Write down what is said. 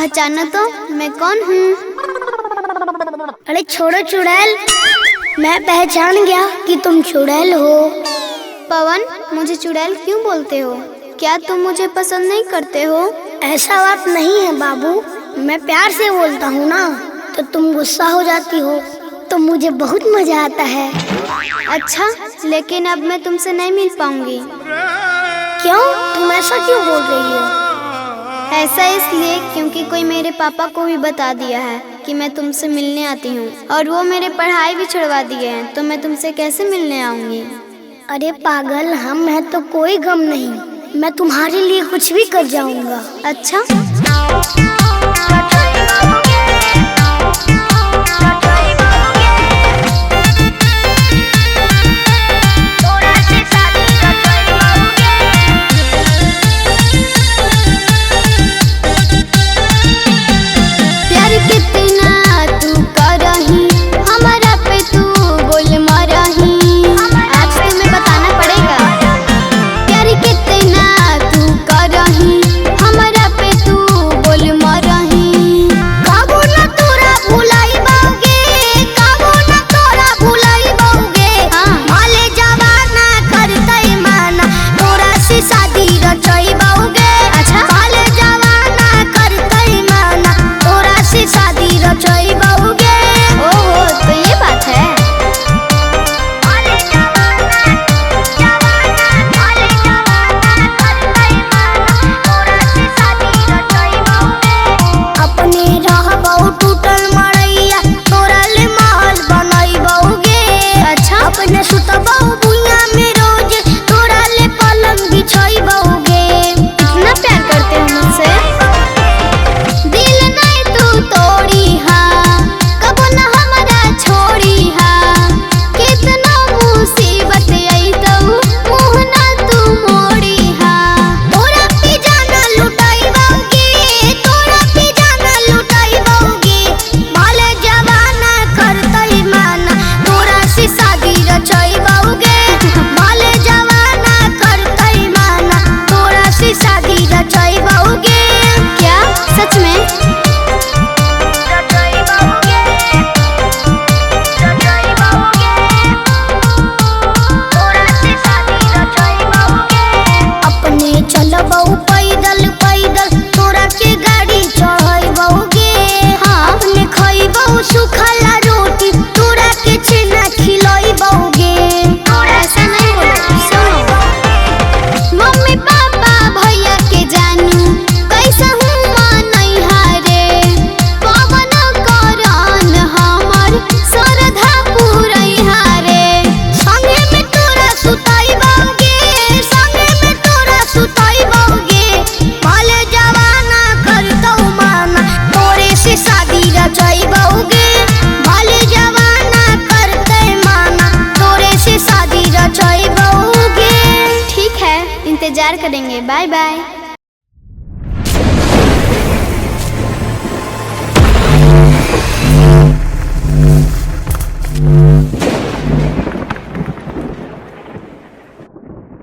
पहचानो तो मैं कौन हूँ? अरे छोड़ो चुड़ैल, मैं पहचान गया कि तुम चुड़ैल हो। पवन, मुझे चुड़ैल क्यों बोलते हो? क्या तुम मुझे पसंद नहीं करते हो? ऐसा बात नहीं है बाबू, मैं प्यार से बोलता हूँ ना, तो तुम गुस्सा हो जाती हो, तो मुझे बहुत मजा आता है। अच्छा, लेकिन अब मैं तुमसे नहीं मिल पाऊंगी। क्यों? तुम ऐसा क्यों बोल रही हो? ऐसा इसलिए क्योंकि कोई मेरे पापा को भी बता दिया है कि मैं तुमसे मिलने आती हूँ, और वो मेरे पढ़ाई भी छुड़वा दिए हैं, तो मैं तुमसे कैसे मिलने आऊंगी? अरे पागल, हम हैं तो कोई गम नहीं, मैं तुम्हारे लिए कुछ भी कर जाऊंगा। अच्छा, इंतजार करेंगे। Bye by.